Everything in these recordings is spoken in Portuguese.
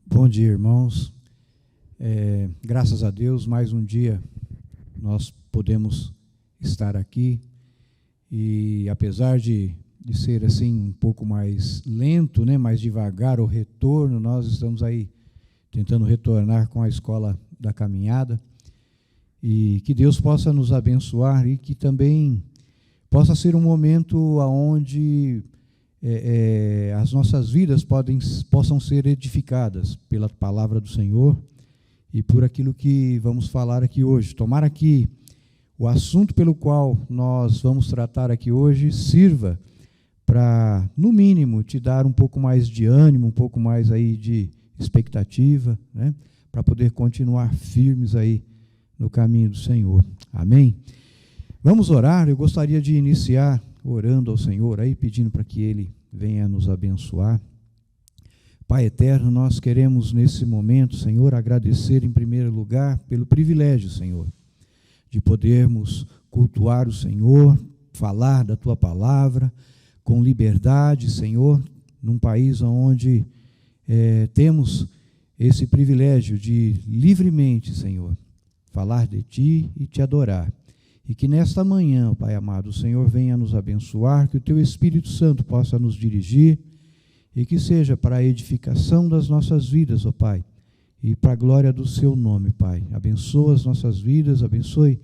Bom dia, irmãos. Graças a Deus, mais um dia nós podemos estar aqui e apesar de ser assim um pouco mais lento, né, mais devagar o retorno, nós estamos aí tentando retornar com a escola da caminhada e que Deus possa nos abençoar e que também possa ser um momento onde as nossas vidas possam ser edificadas pela palavra do Senhor e por aquilo que vamos falar aqui hoje. Tomara que o assunto pelo qual nós vamos tratar aqui hoje sirva para, no mínimo, te dar um pouco mais de ânimo, um pouco mais aí de expectativa, né, para poder continuar firmes aí no caminho do Senhor. Amém? Vamos orar. Eu gostaria de iniciar orando ao Senhor, aí pedindo para que Ele venha nos abençoar. Pai eterno, nós queremos nesse momento, Senhor, agradecer em primeiro lugar pelo privilégio, Senhor, de podermos cultuar o Senhor, falar da Tua palavra com liberdade, Senhor, num país onde temos esse privilégio de livremente, Senhor, falar de Ti e Te adorar. E que nesta manhã, Pai amado, o Senhor venha nos abençoar, que o Teu Espírito Santo possa nos dirigir e que seja para a edificação das nossas vidas, ó Pai, e para a glória do Seu nome, Pai. Abençoa as nossas vidas, abençoe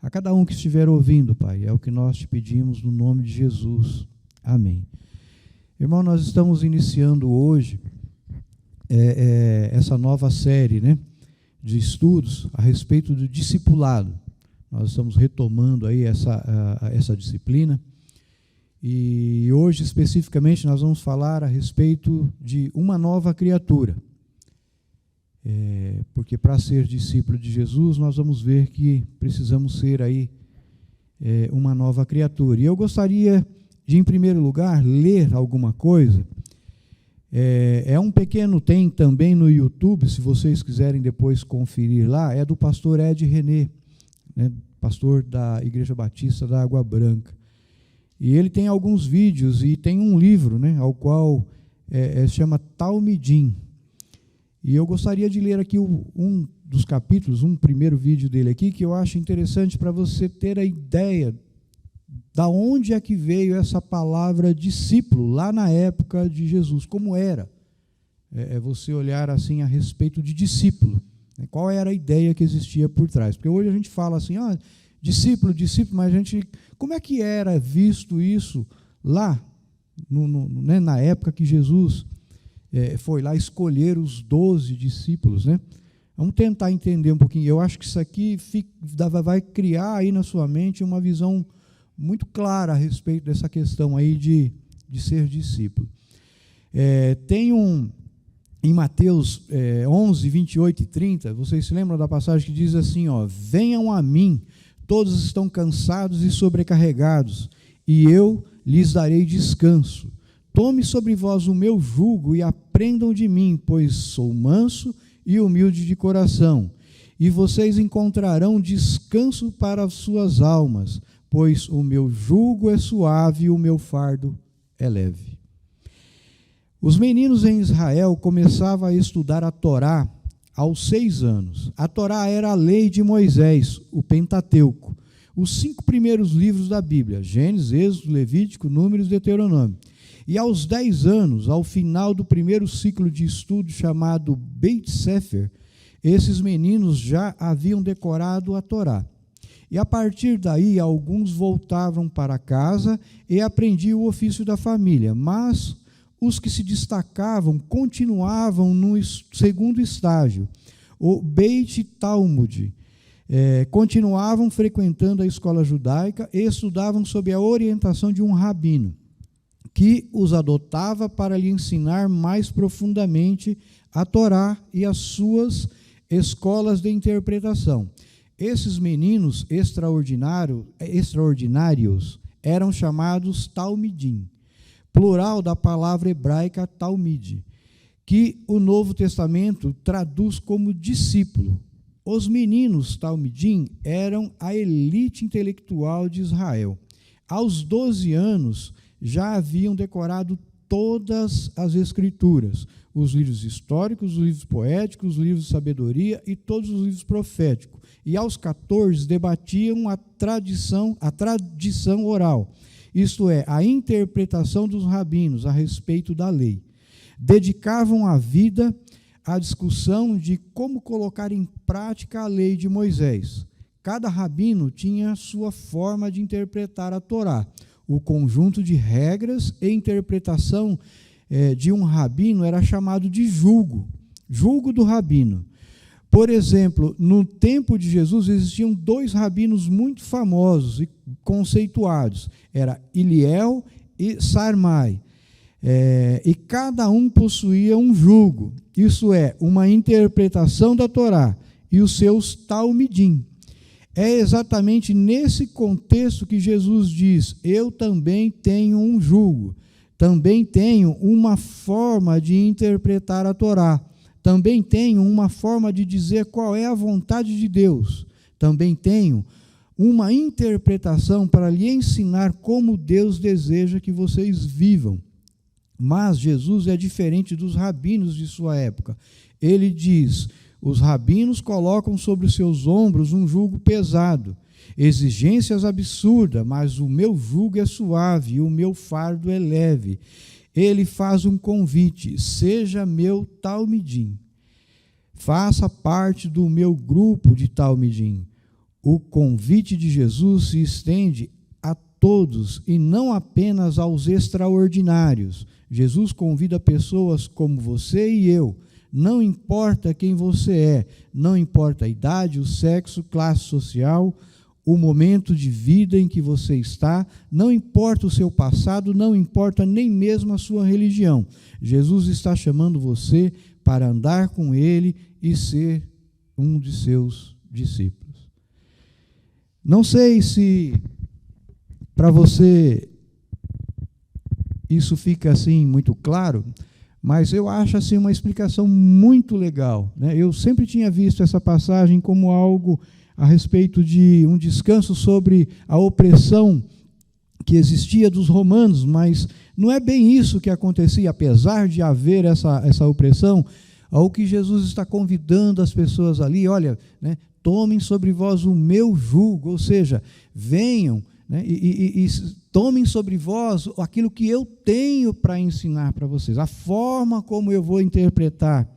a cada um que estiver ouvindo, Pai. É o que nós Te pedimos no nome de Jesus. Amém. Irmão, nós estamos iniciando hoje essa nova série, né, de estudos a respeito do discipulado. Nós estamos retomando aí essa disciplina e hoje especificamente nós vamos falar a respeito de uma nova criatura. Porque para ser discípulo de Jesus nós vamos ver que precisamos ser aí uma nova criatura. E eu gostaria de, em primeiro lugar, ler alguma coisa. Tem também no YouTube, se vocês quiserem depois conferir lá, é do pastor Ed René, né, pastor da Igreja Batista da Água Branca. E ele tem alguns vídeos e tem um livro, né, ao qual se chama Talmidim. E eu gostaria de ler aqui um dos capítulos, um primeiro vídeo dele aqui, que eu acho interessante para você ter a ideia da onde é que veio essa palavra discípulo, lá na época de Jesus, como era. Você olhar assim a respeito de discípulo. Qual era a ideia que existia por trás? Porque hoje a gente fala assim, discípulo, mas como é que era visto isso lá, né, na época que Jesus foi lá escolher os 12 discípulos, né? Vamos tentar entender um pouquinho. Eu acho que isso aqui vai criar aí na sua mente uma visão muito clara a respeito dessa questão aí de ser discípulo. Tem em Mateus 11, 28 e 30, vocês se lembram da passagem que diz assim, venham a mim, todos estão cansados e sobrecarregados, e eu lhes darei descanso. Tome sobre vós o meu jugo e aprendam de mim, pois sou manso e humilde de coração, e vocês encontrarão descanso para as suas almas, pois o meu jugo é suave e o meu fardo é leve. Os meninos em Israel começavam a estudar a Torá aos 6 anos. A Torá era a lei de Moisés, o Pentateuco, os 5 primeiros livros da Bíblia, Gênesis, Êxodo, Levítico, Números e Deuteronômio. E aos 10 anos, ao final do primeiro ciclo de estudo chamado Beit Sefer, esses meninos já haviam decorado a Torá. E a partir daí, alguns voltavam para casa e aprendiam o ofício da família, mas os que se destacavam continuavam no segundo estágio, o Beit Talmud. Continuavam frequentando a escola judaica e estudavam sob a orientação de um rabino, que os adotava para lhe ensinar mais profundamente a Torá e as suas escolas de interpretação. Esses meninos extraordinários eram chamados Talmidim, plural da palavra hebraica Talmid, que o Novo Testamento traduz como discípulo. Os meninos Talmidim eram a elite intelectual de Israel. Aos 12 anos, já haviam decorado todas as Escrituras, os livros históricos, os livros poéticos, os livros de sabedoria e todos os livros proféticos. E aos 14 debatiam a tradição oral, isto é, a interpretação dos rabinos a respeito da lei. Dedicavam a vida à discussão de como colocar em prática a lei de Moisés. Cada rabino tinha sua forma de interpretar a Torá. O conjunto de regras e interpretação de um rabino era chamado de julgo do rabino. Por exemplo, no tempo de Jesus existiam 2 rabinos muito famosos e conceituados, era Iliel e Sarmai, e cada um possuía um julgo, isso é, uma interpretação da Torá e os seus talmidim. É exatamente nesse contexto que Jesus diz: eu também tenho um julgo, também tenho uma forma de interpretar a Torá, também tenho uma forma de dizer qual é a vontade de Deus, também tenho uma interpretação para lhe ensinar como Deus deseja que vocês vivam. Mas Jesus é diferente dos rabinos de sua época. Ele diz: os rabinos colocam sobre os seus ombros um jugo pesado, exigências absurdas, mas o meu jugo é suave e o meu fardo é leve. Ele faz um convite: seja meu talmidim, faça parte do meu grupo de talmidim. O convite de Jesus se estende a todos e não apenas aos extraordinários. Jesus convida pessoas como você e eu. Não importa quem você é, não importa a idade, o sexo, classe social, o momento de vida em que você está, não importa o seu passado, não importa nem mesmo a sua religião. Jesus está chamando você para andar com Ele e ser um de seus discípulos. Não sei se para você isso fica assim muito claro, mas eu acho assim uma explicação muito legal, né? Eu sempre tinha visto essa passagem como algo a respeito de um descanso sobre a opressão que existia dos romanos, mas não é bem isso que acontecia, apesar de haver essa opressão. Ao que Jesus está convidando as pessoas ali: olha, né, tomem sobre vós o meu jugo, ou seja, venham, né, e tomem sobre vós aquilo que eu tenho para ensinar para vocês, a forma como eu vou interpretar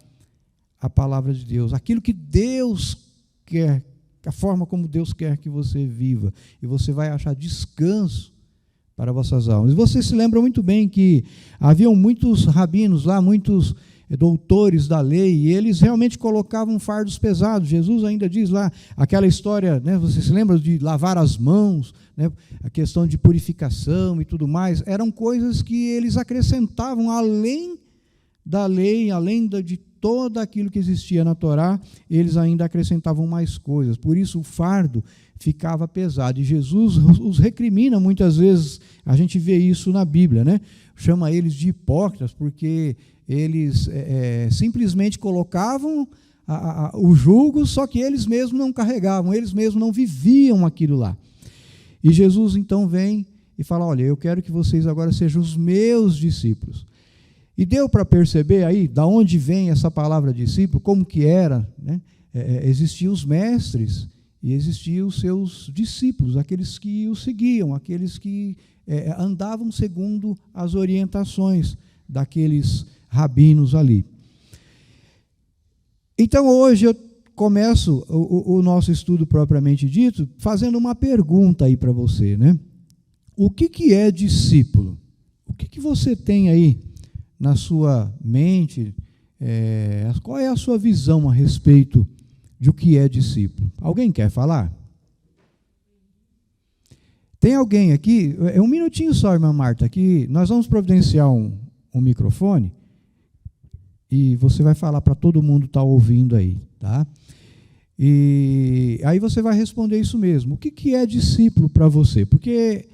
a palavra de Deus, aquilo que Deus quer, a forma como Deus quer que você viva, e você vai achar descanso para vossas almas. E vocês se lembram muito bem que haviam muitos rabinos lá, muitos doutores da lei, e eles realmente colocavam fardos pesados. Jesus ainda diz lá, aquela história, né, você se lembra de lavar as mãos, né, a questão de purificação e tudo mais, eram coisas que eles acrescentavam além da lei, além de todo aquilo que existia na Torá, eles ainda acrescentavam mais coisas. Por isso o fardo ficava pesado. E Jesus os recrimina muitas vezes, a gente vê isso na Bíblia, né? Chama eles de hipócritas, porque eles simplesmente colocavam o jugo, só que eles mesmos não carregavam, eles mesmos não viviam aquilo lá. E Jesus então vem e fala: olha, eu quero que vocês agora sejam os meus discípulos. E deu para perceber aí, da onde vem essa palavra discípulo, como que era, né? Existiam os mestres e existiam os seus discípulos, aqueles que o seguiam, aqueles que andavam segundo as orientações daqueles rabinos ali. Então, hoje eu começo o nosso estudo propriamente dito fazendo uma pergunta aí para você, né? O que é discípulo? O que você tem aí na sua mente? Qual é a sua visão a respeito de o que é discípulo? Alguém quer falar? Tem alguém aqui? Um minutinho só, irmã Marta, que nós vamos providenciar um microfone e você vai falar para todo mundo estar ouvindo aí, tá? E aí você vai responder isso mesmo. O que é discípulo para você? Porque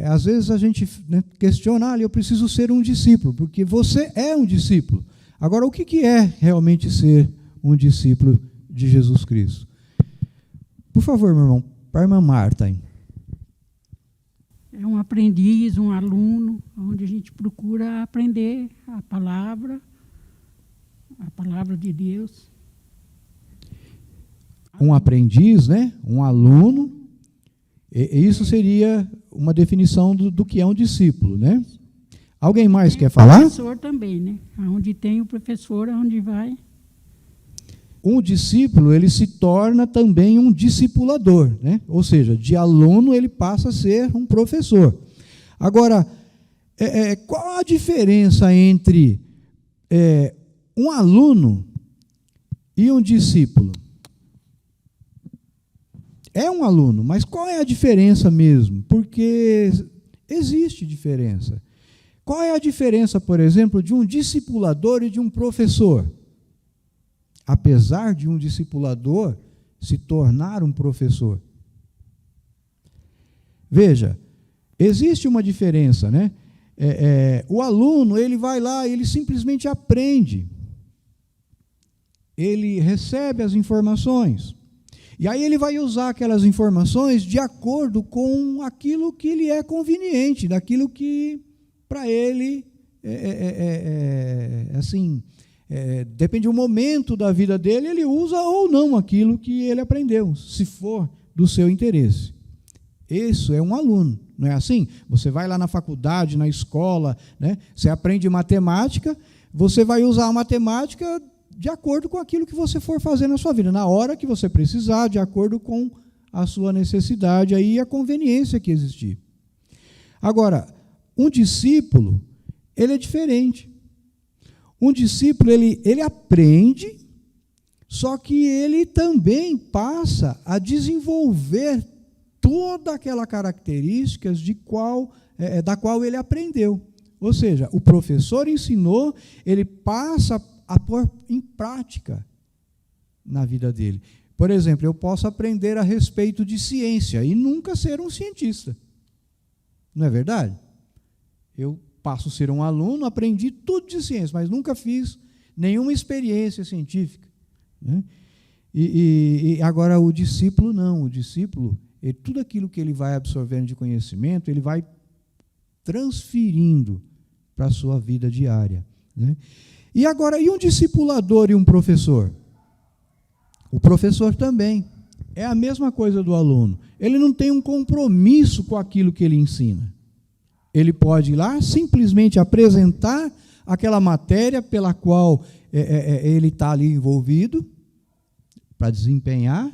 às vezes a gente, né, questiona: eu preciso ser um discípulo, porque você é um discípulo. Agora, o que é realmente ser um discípulo de Jesus Cristo? Por favor, meu irmão, para a irmã Marta aí. é um aprendiz, um aluno, onde a gente procura aprender a palavra de Deus. Um aprendiz, né? Um aluno. Isso seria uma definição do que é um discípulo, né? Alguém mais quer falar? O professor também, né? Onde tem o professor, aonde vai. Um discípulo, ele se torna também um discipulador, né? Ou seja, de aluno ele passa a ser um professor. Agora, qual a diferença entre um aluno e um discípulo? É um aluno, mas qual é a diferença mesmo? Porque existe diferença. Qual é a diferença, por exemplo, de um discipulador e de um professor? Apesar de um discipulador se tornar um professor. Veja, existe uma diferença, né? O aluno, ele vai lá, ele simplesmente aprende. Ele recebe as informações. E aí ele vai usar aquelas informações de acordo com aquilo que lhe é conveniente, daquilo que, para ele, depende do momento da vida dele, ele usa ou não aquilo que ele aprendeu, se for do seu interesse. Isso é um aluno, não é assim? Você vai lá na faculdade, na escola, né? Você aprende matemática, você vai usar a matemática de acordo com aquilo que você for fazer na sua vida, na hora que você precisar, de acordo com a sua necessidade aí, e a conveniência que existir. Agora, um discípulo, ele é diferente. Um discípulo, ele aprende, só que ele também passa a desenvolver toda aquela características da qual ele aprendeu. Ou seja, o professor ensinou, ele passa a pôr em prática na vida dele. Por exemplo, eu posso aprender a respeito de ciência e nunca ser um cientista. Não é verdade? Eu passo a ser um aluno, aprendi tudo de ciência, mas nunca fiz nenhuma experiência científica, né? E agora o discípulo não. O discípulo, tudo aquilo que ele vai absorvendo de conhecimento, ele vai transferindo para a sua vida diária, né? E agora, e um discipulador e um professor? O professor também. É a mesma coisa do aluno. Ele não tem um compromisso com aquilo que ele ensina. Ele pode ir lá, simplesmente apresentar aquela matéria pela qual ele está ali envolvido, para desempenhar,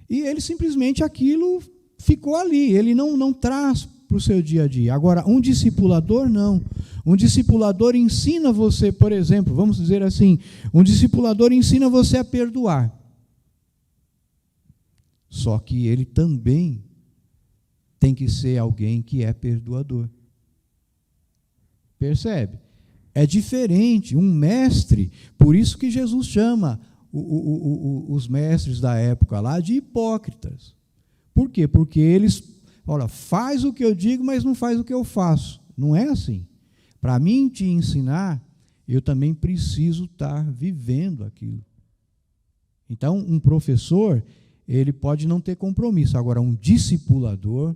e ele simplesmente aquilo ficou ali, ele não traz para o seu dia a dia. Agora, um discipulador não. Um discipulador ensina você, por exemplo, vamos dizer assim, um discipulador ensina você a perdoar. Só que ele também tem que ser alguém que é perdoador. Percebe? É diferente. Um mestre, por isso que Jesus chama os mestres da época lá de hipócritas. Por quê? Porque eles, olha, faz o que eu digo, mas não faz o que eu faço. Não é assim. Para mim te ensinar, eu também preciso estar vivendo aquilo. Então, um professor, ele pode não ter compromisso. Agora, um discipulador,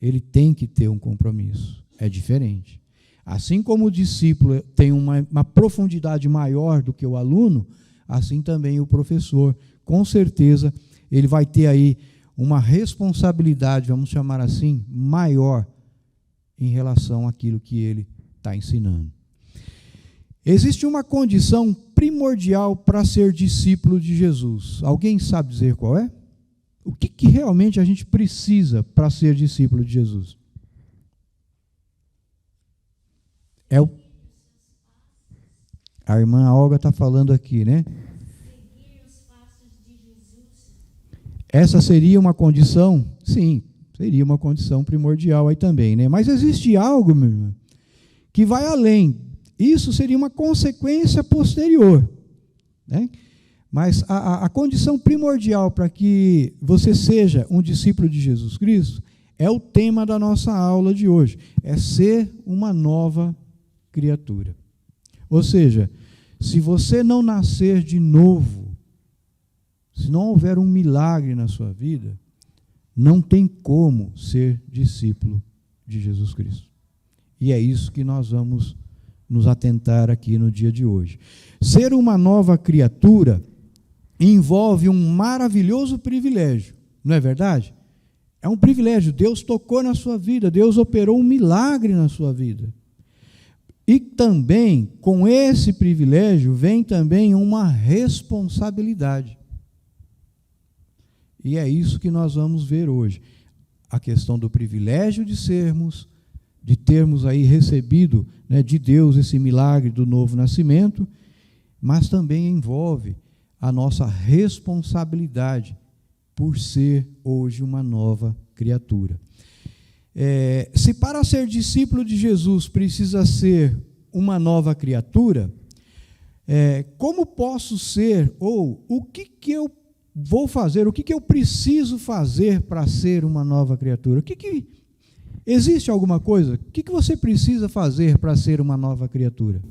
ele tem que ter um compromisso. É diferente. Assim como o discípulo tem uma profundidade maior do que o aluno, assim também o professor. Com certeza, ele vai ter aí uma responsabilidade, vamos chamar assim, maior em relação àquilo que ele está ensinando. Existe uma condição primordial para ser discípulo de Jesus. Alguém sabe dizer qual é? O que realmente a gente precisa para ser discípulo de Jesus? A irmã Olga está falando aqui, né? Seguir os passos de Jesus. Essa seria uma condição? Sim, seria uma condição primordial aí também, né? Mas existe algo, meu irmão, que vai além. Isso seria uma consequência posterior, né? Mas a condição primordial para que você seja um discípulo de Jesus Cristo é o tema da nossa aula de hoje. É ser uma nova criatura. Ou seja, se você não nascer de novo, se não houver um milagre na sua vida, não tem como ser discípulo de Jesus Cristo. E é isso que nós vamos nos atentar aqui no dia de hoje. Ser uma nova criatura envolve um maravilhoso privilégio, não é verdade? É um privilégio. Deus tocou na sua vida, Deus operou um milagre na sua vida. E também, com esse privilégio, vem também uma responsabilidade. E é isso que nós vamos ver hoje. A questão do privilégio de termos aí recebido, né, de Deus esse milagre do novo nascimento, mas também envolve a nossa responsabilidade por ser hoje uma nova criatura. Se para ser discípulo de Jesus precisa ser uma nova criatura, como posso ser, ou o que eu vou fazer, o que eu preciso fazer para ser uma nova criatura? Existe alguma coisa? O que você precisa fazer para ser uma nova criatura?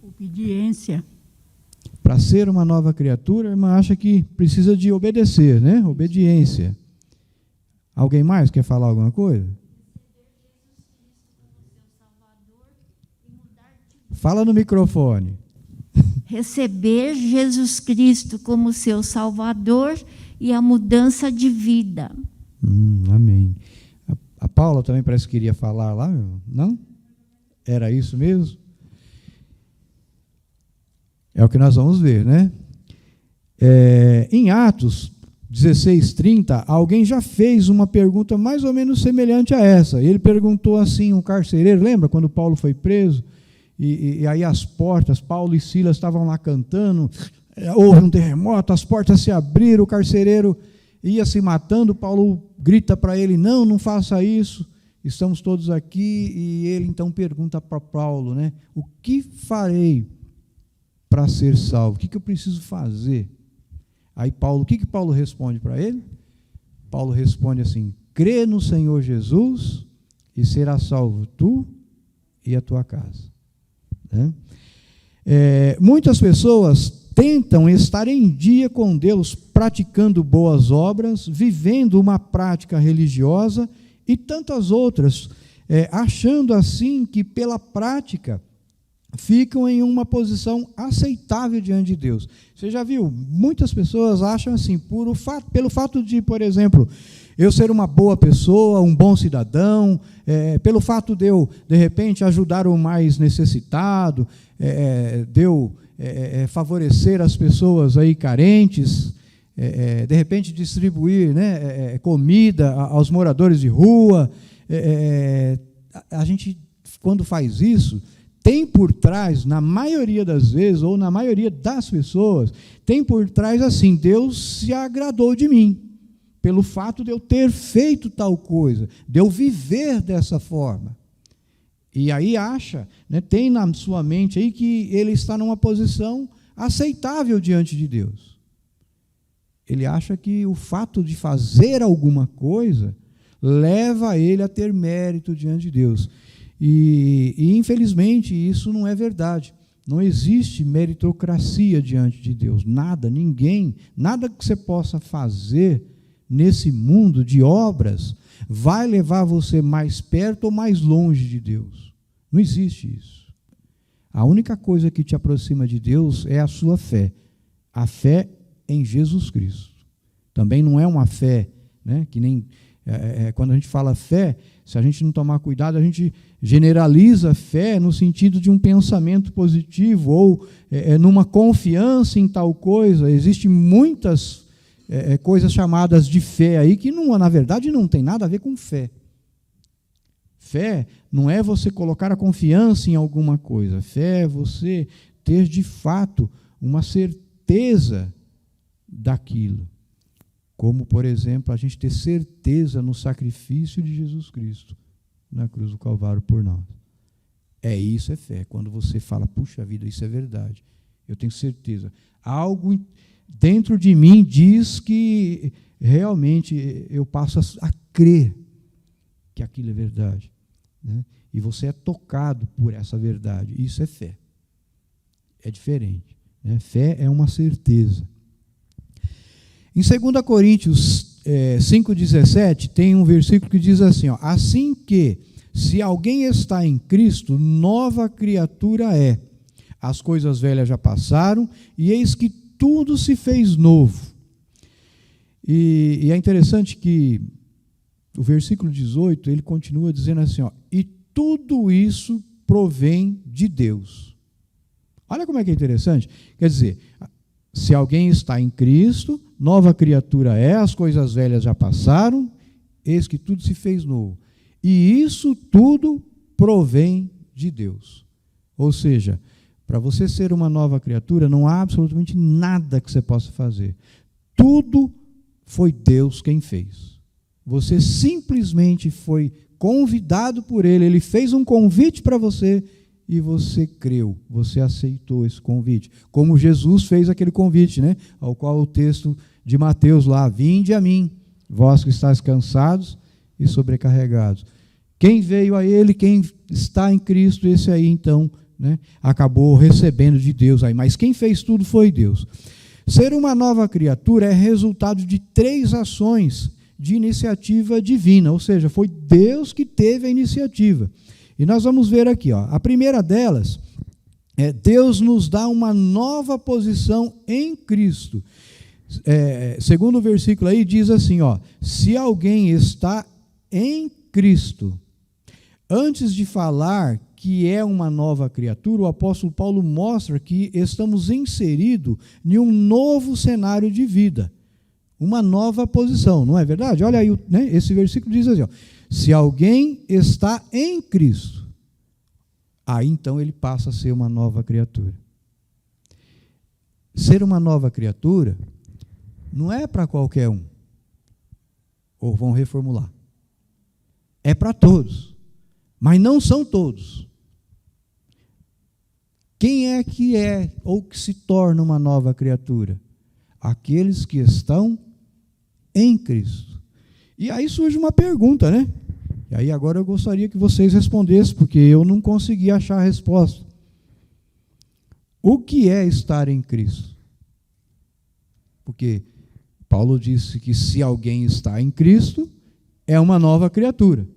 Obediência. Para ser uma nova criatura, a irmã acha que precisa de obedecer, né? Obediência. Alguém mais quer falar alguma coisa? Fala no microfone. Receber Jesus Cristo como seu Salvador e a mudança de vida. Amém. A Paula também parece que queria falar lá, não? Era isso mesmo? É o que nós vamos ver, né? Em Atos 16:30, alguém já fez uma pergunta mais ou menos semelhante a essa. Ele perguntou assim, um carcereiro, lembra quando Paulo foi preso? E aí as portas, Paulo e Silas estavam lá cantando, houve um terremoto, as portas se abriram, o carcereiro ia se matando, Paulo grita para ele, não faça isso, estamos todos aqui, e ele então pergunta para Paulo, né, o que farei para ser salvo? O que eu preciso fazer? Aí Paulo, o que Paulo responde para ele? Paulo responde assim, crê no Senhor Jesus e serás salvo tu e a tua casa. Muitas pessoas tentam estar em dia com Deus, praticando boas obras, vivendo uma prática religiosa e tantas outras, achando assim que pela prática ficam em uma posição aceitável diante de Deus. Você já viu? Muitas pessoas acham assim, pelo fato de, por exemplo, eu ser uma boa pessoa, um bom cidadão, pelo fato de eu, de repente, ajudar o mais necessitado, de eu favorecer as pessoas aí carentes, de repente distribuir, né, comida aos moradores de rua. A gente, quando faz isso, tem por trás, na maioria das vezes, ou na maioria das pessoas, tem por trás assim, Deus se agradou de mim, pelo fato de eu ter feito tal coisa, de eu viver dessa forma. E aí acha, né, tem na sua mente aí que ele está numa posição aceitável diante de Deus. Ele acha que o fato de fazer alguma coisa leva ele a ter mérito diante de Deus. E infelizmente isso não é verdade. Não existe meritocracia diante de Deus. Nada, ninguém, nada que você possa fazer nesse mundo de obras vai levar você mais perto ou mais longe de Deus. Não existe isso. A única coisa que te aproxima de Deus é a sua fé. A fé em Jesus Cristo. Também não é uma fé, né, que nem... quando a gente fala fé, se a gente não tomar cuidado, a gente generaliza fé no sentido de um pensamento positivo ou numa confiança em tal coisa. Existem muitas coisas chamadas de fé aí que, na verdade, não tem nada a ver com fé. Fé não é você colocar a confiança em alguma coisa. Fé é você ter, de fato, uma certeza daquilo. Como, por exemplo, a gente ter certeza no sacrifício de Jesus Cristo na cruz do Calvário por nós. Isso é fé. Quando você fala, puxa vida, isso é verdade. Eu tenho certeza. Algo dentro de mim diz que realmente eu passo a crer que aquilo é verdade. Né? E você é tocado por essa verdade. Isso é fé. É diferente. Né? Fé é uma certeza. Em 2 Coríntios 5,17, tem um versículo que diz assim, ó, assim que, se alguém está em Cristo, nova criatura é. As coisas velhas já passaram, e eis que tudo se fez novo. E é interessante que o versículo 18, ele continua dizendo assim, ó, e tudo isso provém de Deus. Olha como é que é interessante. Quer dizer, se alguém está em Cristo, nova criatura é, as coisas velhas já passaram, eis que tudo se fez novo. E isso tudo provém de Deus. Ou seja, para você ser uma nova criatura, não há absolutamente nada que você possa fazer. Tudo foi Deus quem fez. Você simplesmente foi convidado por Ele, Ele fez um convite para você e você creu, você aceitou esse convite. Como Jesus fez aquele convite, né? Ao qual o texto de Mateus lá, vinde a mim, vós que estáis cansados e sobrecarregados. Quem veio a Ele, quem está em Cristo, esse aí então, né, acabou recebendo de Deus aí. Mas quem fez tudo foi Deus. Ser uma nova criatura é resultado de 3 ações de iniciativa divina, ou seja, foi Deus que teve a iniciativa. E nós vamos ver aqui, ó, a primeira delas é Deus nos dá uma nova posição em Cristo. Segundo o versículo aí diz assim, ó, se alguém está em Cristo. Antes de falar que é uma nova criatura, o apóstolo Paulo mostra que estamos inseridos em um novo cenário de vida, uma nova posição, não é verdade? Olha aí, né, esse versículo diz assim, ó, se alguém está em Cristo, aí então ele passa a ser uma nova criatura. Ser uma nova criatura não é para qualquer um, ou vão reformular, é para todos, mas não são todos. Quem é ou que se torna uma nova criatura? Aqueles que estão em Cristo. E aí surge uma pergunta, né? E aí agora eu gostaria que vocês respondessem, porque eu não consegui achar a resposta. O que é estar em Cristo? Porque Paulo disse que se alguém está em Cristo, é uma nova criatura.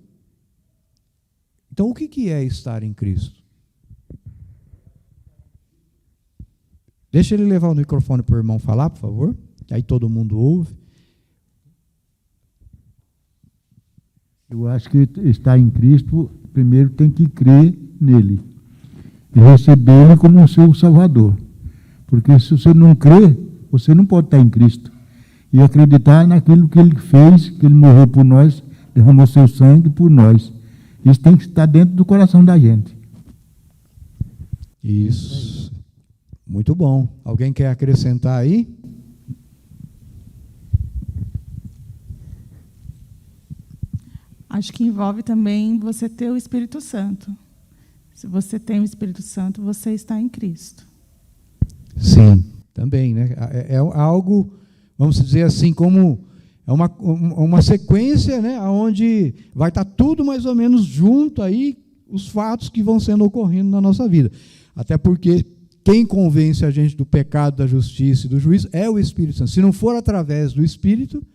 Então, o que é estar em Cristo? Deixa ele levar o microfone para o irmão falar, por favor, que aí todo mundo ouve. Eu acho que estar em Cristo, primeiro tem que crer nele e recebê-lo como seu Salvador. Porque se você não crê, você não pode estar em Cristo. E acreditar naquilo que ele fez, que ele morreu por nós, derramou seu sangue por nós. Isso tem que estar dentro do coração da gente. Isso. Muito bom. Alguém quer acrescentar aí? Acho que envolve também você ter o Espírito Santo. Se você tem o Espírito Santo, você está em Cristo. Sim, também, né? É algo, vamos dizer assim, como é uma sequência, né, onde vai estar tudo mais ou menos junto aí, os fatos que vão sendo ocorrendo na nossa vida. Até porque quem convence a gente do pecado, da justiça e do juízo é o Espírito Santo. Se não for através do Espírito,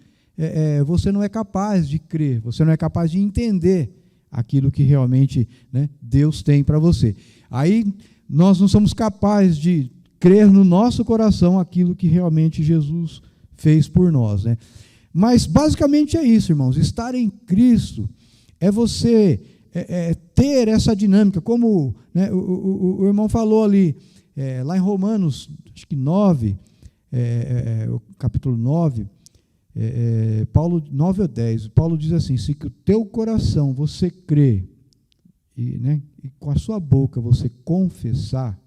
você não é capaz de crer, você não é capaz de entender aquilo que realmente, né, Deus tem para você. Aí nós não somos capazes de crer no nosso coração aquilo que realmente Jesus fez por nós, né? Mas basicamente é isso, irmãos. Estar em Cristo é você ter essa dinâmica, como, né, o irmão falou ali, lá em Romanos, acho que 9, o capítulo 9, Paulo, 9 ou 10, Paulo diz assim, se que o teu coração você crê, e com a sua boca você confessar,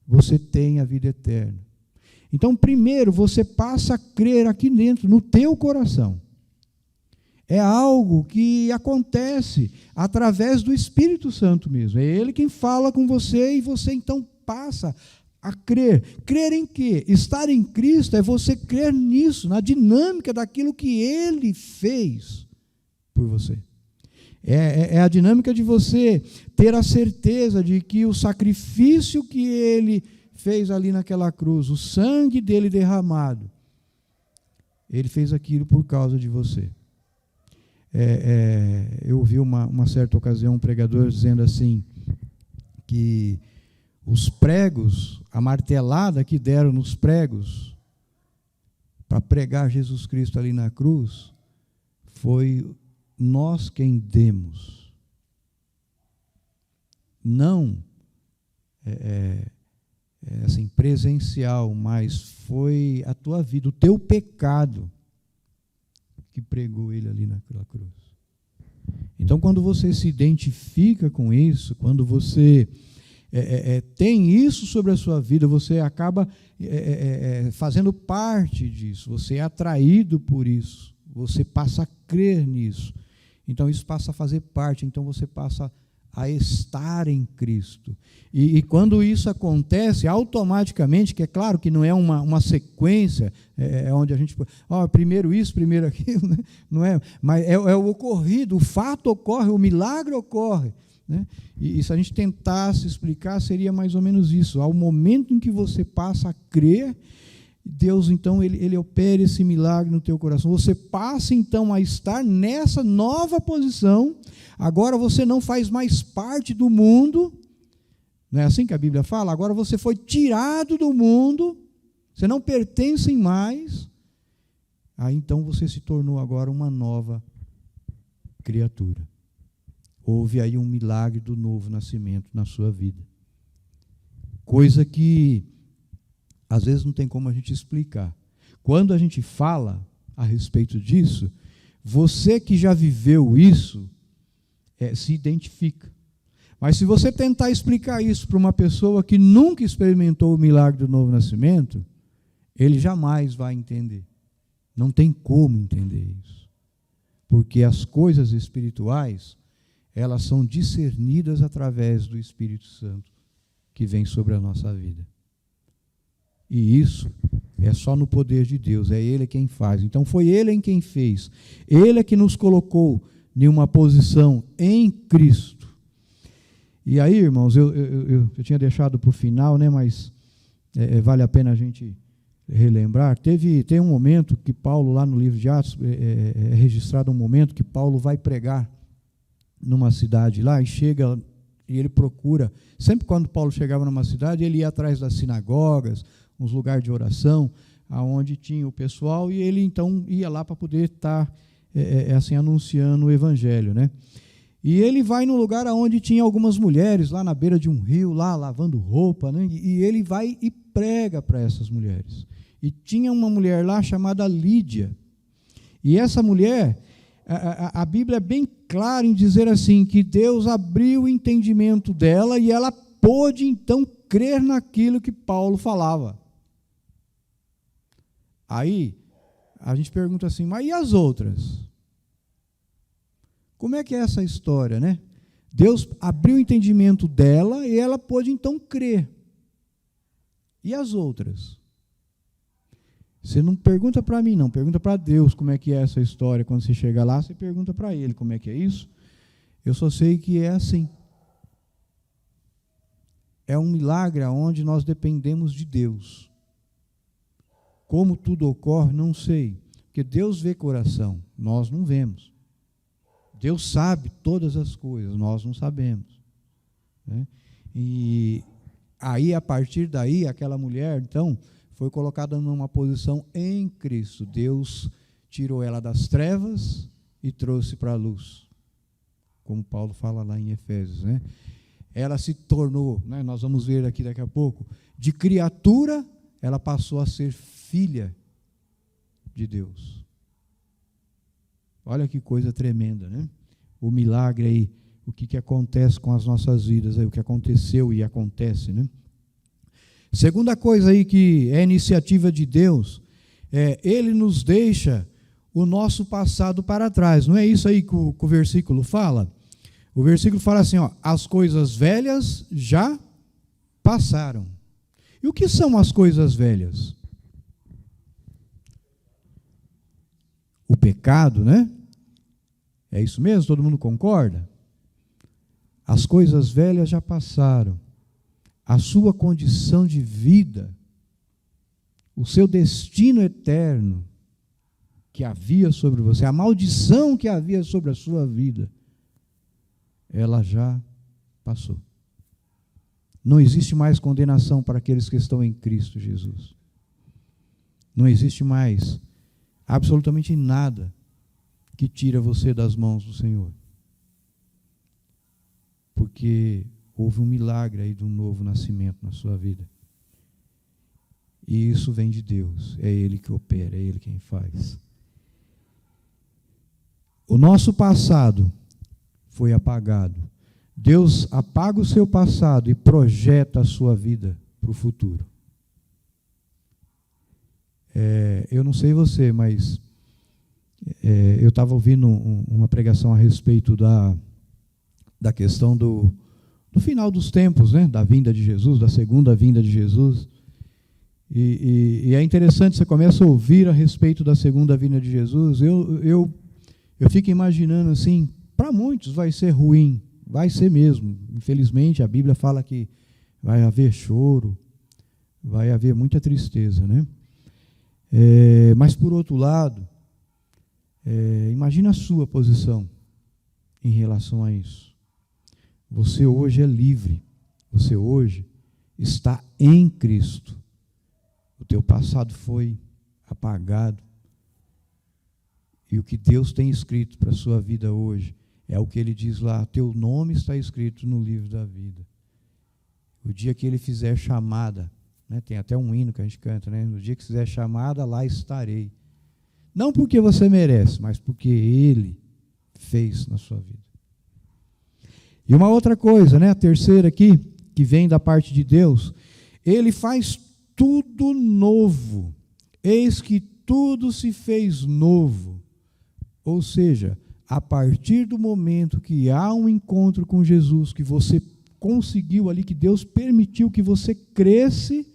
você tem a vida eterna. Então, primeiro, você passa a crer aqui dentro, no teu coração. É algo que acontece através do Espírito Santo mesmo. É Ele quem fala com você e você, então, passa a crer. Crer em quê? Estar em Cristo é você crer nisso, na dinâmica daquilo que Ele fez por você. É a dinâmica de você ter a certeza de que o sacrifício que Ele fez ali naquela cruz, o sangue dele derramado, Ele fez aquilo por causa de você. Eu ouvi uma certa ocasião um pregador dizendo assim, que os pregos, a martelada que deram nos pregos para pregar Jesus Cristo ali na cruz, foi nós quem demos. Não assim, presencial, mas foi a tua vida, o teu pecado que pregou ele ali naquela cruz. Então, quando você se identifica com isso, quando você tem isso sobre a sua vida, você acaba fazendo parte disso, você é atraído por isso, você passa a crer nisso. Então, isso passa a fazer parte, então você passa a estar em Cristo. E quando isso acontece, automaticamente, que é claro que não é uma sequência, onde a gente... primeiro isso, primeiro aquilo, né? Não é, mas é o ocorrido, o fato ocorre, o milagre ocorre. Né? E se a gente tentasse explicar, seria mais ou menos isso. Ao momento em que você passa a crer, Deus, então, ele opera esse milagre no teu coração. Você passa, então, a estar nessa nova posição. Agora você não faz mais parte do mundo. Não é assim que a Bíblia fala? Agora você foi tirado do mundo. Você não pertence mais. Aí, então, você se tornou agora uma nova criatura. Houve aí um milagre do novo nascimento na sua vida. Coisa que às vezes não tem como a gente explicar. Quando a gente fala a respeito disso, você que já viveu isso, se identifica. Mas se você tentar explicar isso para uma pessoa que nunca experimentou o milagre do novo nascimento, ele jamais vai entender. Não tem como entender isso. Porque as coisas espirituais, elas são discernidas através do Espírito Santo que vem sobre a nossa vida. E isso é só no poder de Deus, é Ele quem faz. Então foi Ele quem fez. Ele é que nos colocou em uma posição em Cristo. E aí, irmãos, eu tinha deixado para o final, né, mas vale a pena a gente relembrar. Tem um momento que Paulo, lá no livro de Atos, é registrado um momento que Paulo vai pregar numa cidade lá, e chega e ele procura, sempre quando Paulo chegava numa cidade, ele ia atrás das sinagogas, uns lugares de oração, aonde tinha o pessoal, e ele então ia lá para poder estar assim, anunciando o evangelho, né? E ele vai num lugar onde tinha algumas mulheres, lá na beira de um rio, lá lavando roupa, né? E ele vai e prega para essas mulheres. E tinha uma mulher lá chamada Lídia. E essa mulher, a Bíblia é bem clara em dizer assim, que Deus abriu o entendimento dela e ela pôde então crer naquilo que Paulo falava. Aí, a gente pergunta assim, mas e as outras? Como é que é essa história, né? Deus abriu o entendimento dela e ela pôde então crer. E as outras? Você não pergunta para mim, não. Pergunta para Deus como é que é essa história. Quando você chega lá, você pergunta para Ele como é que é isso. Eu só sei que é assim. É um milagre onde nós dependemos de Deus. Como tudo ocorre, não sei. Porque Deus vê coração, nós não vemos. Deus sabe todas as coisas, nós não sabemos. Né? E aí, a partir daí, aquela mulher, então, foi colocada numa posição em Cristo. Deus tirou ela das trevas e trouxe para a luz. Como Paulo fala lá em Efésios. Né? Ela se tornou, né, nós vamos ver aqui daqui a pouco, de criatura, ela passou a ser filha de Deus. Olha que coisa tremenda, né? O milagre aí, o que acontece com as nossas vidas, aí, o que aconteceu e acontece, né? Segunda coisa aí que é iniciativa de Deus, Ele nos deixa o nosso passado para trás. Não é isso aí que o versículo fala? O versículo fala assim, ó, as coisas velhas já passaram. E o que são as coisas velhas? O pecado, né? É isso mesmo? Todo mundo concorda? As coisas velhas já passaram. A sua condição de vida, o seu destino eterno, que havia sobre você, a maldição que havia sobre a sua vida, ela já passou. Não existe mais condenação para aqueles que estão em Cristo Jesus. Não existe mais absolutamente nada que tira você das mãos do Senhor. Porque houve um milagre aí de um novo nascimento na sua vida. E isso vem de Deus. É Ele que opera, é Ele quem faz. O nosso passado foi apagado. Deus apaga o seu passado e projeta a sua vida para o futuro. Eu não sei você, mas eu estava ouvindo uma pregação a respeito da questão do final dos tempos, né? Da vinda de Jesus, da segunda vinda de Jesus. E é interessante, você começa a ouvir a respeito da segunda vinda de Jesus. Eu fico imaginando assim, para muitos vai ser ruim. Vai ser mesmo. Infelizmente, a Bíblia fala que vai haver choro, vai haver muita tristeza, né? Mas, por outro lado, imagina a sua posição em relação a isso. Você hoje é livre. Você hoje está em Cristo. O teu passado foi apagado. E o que Deus tem escrito para a sua vida hoje é o que Ele diz lá: teu nome está escrito no livro da vida. O dia que Ele fizer chamada, né, tem até um hino que a gente canta, né? No dia que fizer chamada, lá estarei. Não porque você merece, mas porque Ele fez na sua vida. E uma outra coisa, né, a terceira aqui, que vem da parte de Deus, Ele faz tudo novo. Eis que tudo se fez novo. Ou seja, a partir do momento que há um encontro com Jesus, que você conseguiu ali, que Deus permitiu que você cresce,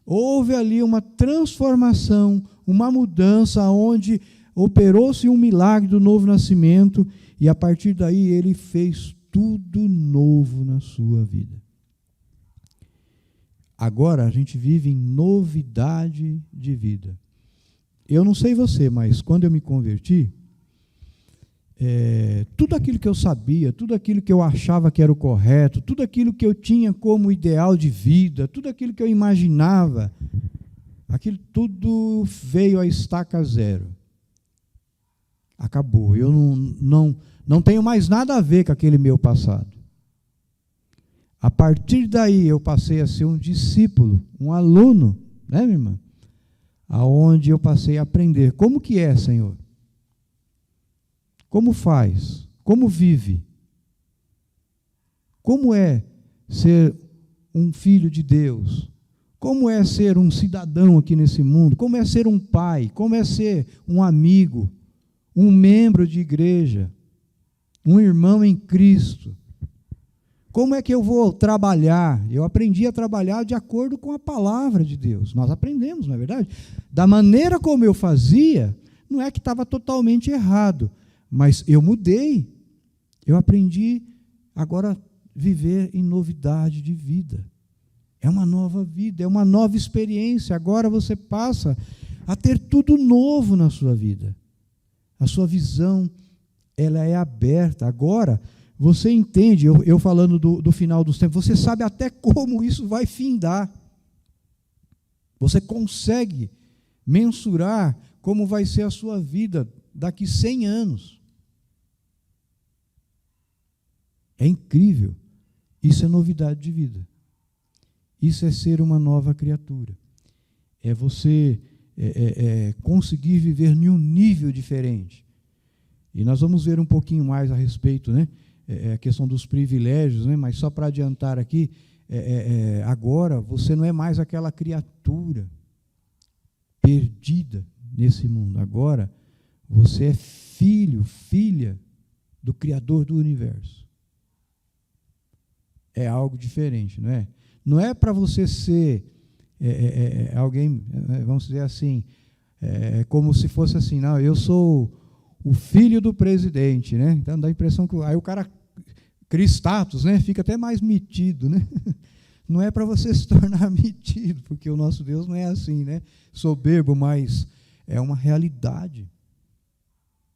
houve ali uma transformação, uma mudança, onde operou-se um milagre do novo nascimento, e a partir daí Ele fez tudo novo na sua vida. Agora a gente vive em novidade de vida. Eu não sei você, mas quando eu me converti, tudo aquilo que eu sabia, tudo aquilo que eu achava que era o correto, tudo aquilo que eu tinha como ideal de vida, tudo aquilo que eu imaginava, aquilo tudo veio a estaca zero. Acabou. Eu não tenho mais nada a ver com aquele meu passado. A partir daí eu passei a ser um discípulo, um aluno, né, minha irmã? Aonde eu passei a aprender. Como que é, Senhor? Como faz? Como vive? Como é ser um filho de Deus? Como é ser um cidadão aqui nesse mundo? Como é ser um pai? Como é ser um amigo? Um membro de igreja? Um irmão em Cristo? Como é que eu vou trabalhar? Eu aprendi a trabalhar de acordo com a palavra de Deus. Nós aprendemos, não é verdade? Da maneira como eu fazia, não é que estava totalmente errado, mas eu mudei. Eu aprendi agora a viver em novidade de vida. É uma nova vida, é uma nova experiência. Agora você passa a ter tudo novo na sua vida. A sua visão, ela é aberta. Agora, você entende, eu falando do final dos tempos, você sabe até como isso vai findar. Você consegue mensurar como vai ser a sua vida daqui 100 anos. É incrível. Isso é novidade de vida. Isso é ser uma nova criatura. É você conseguir viver em um nível diferente. E nós vamos ver um pouquinho mais a respeito, né? A questão dos privilégios, né? Mas só para adiantar aqui, agora você não é mais aquela criatura perdida nesse mundo. Agora você é filho, filha do Criador do universo. É algo diferente, não é? Não é para você ser alguém, vamos dizer assim, como se fosse assim, não, eu sou o filho do presidente, né? Então dá a impressão que aí o cara cria status, né? Fica até mais metido, né? Não é para você se tornar metido, porque o nosso Deus não é assim, né? Soberbo, mas é uma realidade.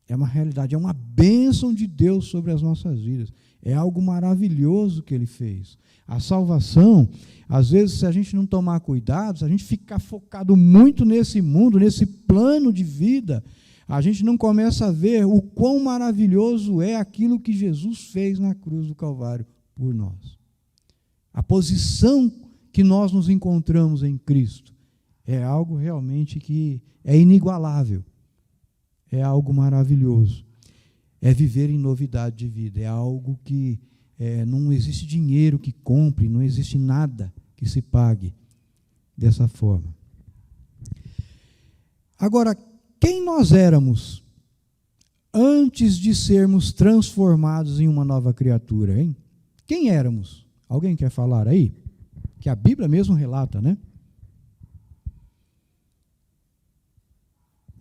É uma realidade, é uma bênção de Deus sobre as nossas vidas. É algo maravilhoso que Ele fez. A salvação, às vezes, se a gente não tomar cuidado, se a gente ficar focado muito nesse mundo, nesse plano de vida, a gente não começa a ver o quão maravilhoso é aquilo que Jesus fez na cruz do Calvário por nós. A posição que nós nos encontramos em Cristo é algo realmente que é inigualável. É algo maravilhoso. É viver em novidade de vida. É algo que não existe dinheiro que compre, não existe nada que se pague dessa forma. Agora, quem nós éramos antes de sermos transformados em uma nova criatura, hein? Quem éramos? Alguém quer falar aí? Que a Bíblia mesmo relata, né?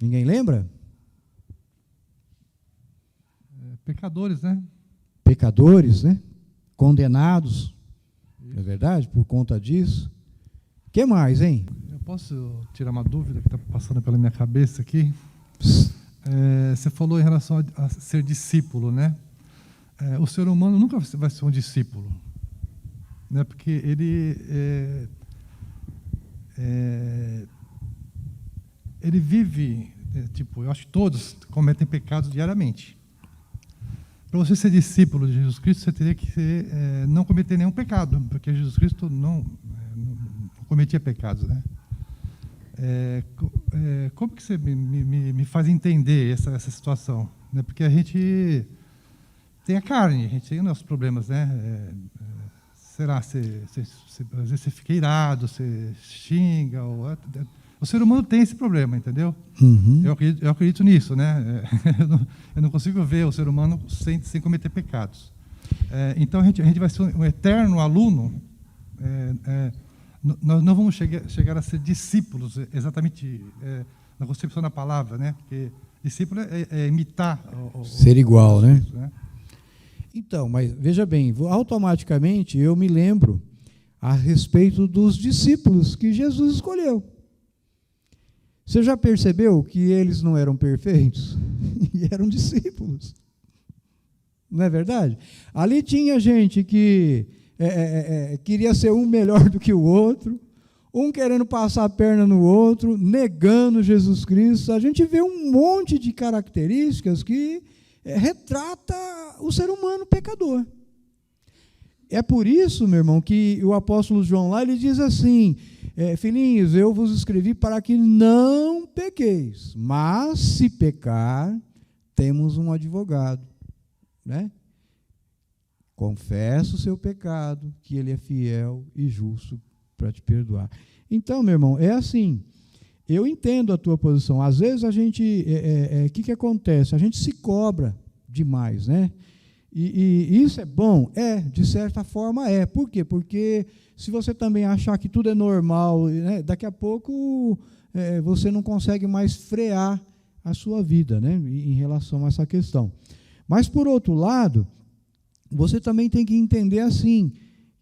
Ninguém lembra? Pecadores, né? Pecadores, né? Condenados, não é verdade? Por conta disso. O que mais, hein? Eu posso tirar uma dúvida que está passando pela minha cabeça aqui? Você falou em relação a ser discípulo, né? O ser humano nunca vai ser um discípulo, né? Porque ele vive, eu acho que todos cometem pecados diariamente. Para você ser discípulo de Jesus Cristo, você teria que não cometer nenhum pecado, porque Jesus Cristo não cometia pecados, né? Como que você me faz entender essa situação? Né? Porque a gente tem a carne, a gente tem os nossos problemas, né? Será que às vezes você fica irado, você xinga, o ser humano tem esse problema, entendeu? Uhum. Eu acredito nisso, né? Eu não consigo ver o ser humano sem cometer pecados. Então a gente vai ser um eterno aluno. Nós não vamos chegar a ser discípulos, exatamente na concepção da palavra, né? Porque discípulo é imitar. Ser igual, né? né? Então, mas veja bem, automaticamente eu me lembro a respeito dos discípulos que Jesus escolheu. Você já percebeu que eles não eram perfeitos? E eram discípulos. Não é verdade? Ali tinha gente que queria ser um melhor do que o outro, um querendo passar a perna no outro, negando Jesus Cristo. A gente vê um monte de características que retrata o ser humano pecador. É por isso, meu irmão, que o apóstolo João lá, ele diz assim, filhinhos, eu vos escrevi para que não pequeis, mas se pecar, temos um advogado, né? Confessa o seu pecado, que ele é fiel e justo para te perdoar. Então, meu irmão, é assim, eu entendo a tua posição. Às vezes a gente, que acontece? A gente se cobra demais, né? E isso é bom? De certa forma é. Por quê? Porque se você também achar que tudo é normal, né, daqui a pouco você não consegue mais frear a sua vida, né, em relação a essa questão. Mas, por outro lado, você também tem que entender assim,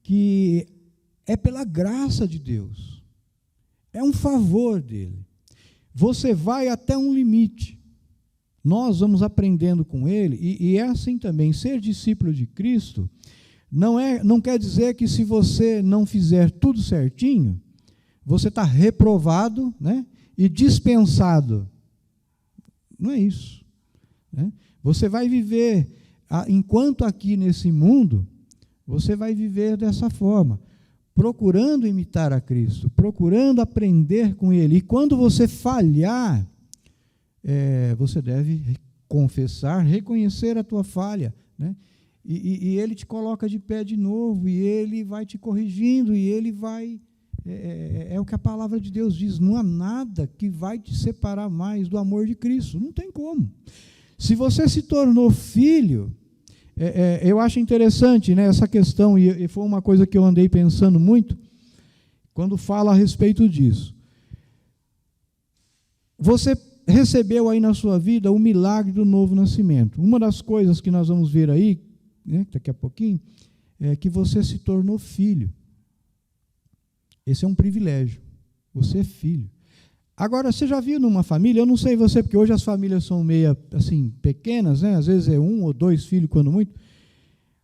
que é pela graça de Deus, é um favor dele. Você vai até um limite. Nós vamos aprendendo com ele, e é assim também, ser discípulo de Cristo não quer dizer que se você não fizer tudo certinho, você está reprovado, né, e dispensado. Não é isso. Né? Você vai viver, enquanto aqui nesse mundo, você vai viver dessa forma, procurando imitar a Cristo, procurando aprender com ele. E quando você falhar, você deve confessar, reconhecer a tua falha, né? E ele te coloca de pé de novo, e ele vai te corrigindo, e ele vai... É o que a palavra de Deus diz, não há nada que vai te separar mais do amor de Cristo, não tem como. Se você se tornou filho, eu acho interessante, né, essa questão, e foi uma coisa que eu andei pensando muito, quando fala a respeito disso. Você recebeu aí na sua vida o milagre do novo nascimento. Uma das coisas que nós vamos ver aí, né, daqui a pouquinho, é que você se tornou filho. Esse é um privilégio. Você é filho. Agora, você já viu numa família, eu não sei você, porque hoje as famílias são meio assim, pequenas, né? Às vezes é 1 ou 2 filhos, quando muito.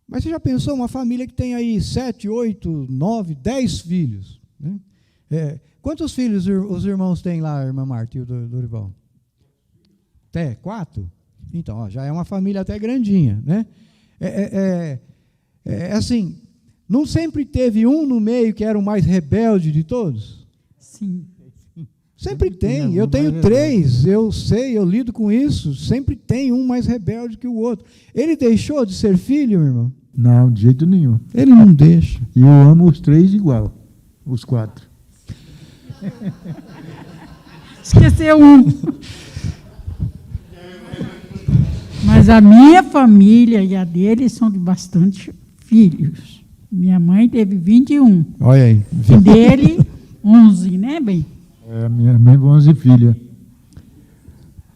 Mas você já pensou uma família que tem aí 7, 8, 9, 10 filhos? Né? Quantos filhos os irmãos têm lá, irmã Marta e o Dorival? Até 4? Então, ó, já é uma família até grandinha, né? Assim, não sempre teve um no meio que era o mais rebelde de todos? Sim. Sempre tem. Eu tenho 3, eu sei, eu lido com isso. Sempre tem um mais rebelde que o outro. Ele deixou de ser filho, meu irmão? Não, de jeito nenhum. Ele não deixa. E eu amo os 3 igual, os 4. Esqueceu um. Mas a minha família e a dele são de bastante filhos. Minha mãe teve 21. Olha aí. E dele, 11, né, bem? Minha mãe 11 filhas.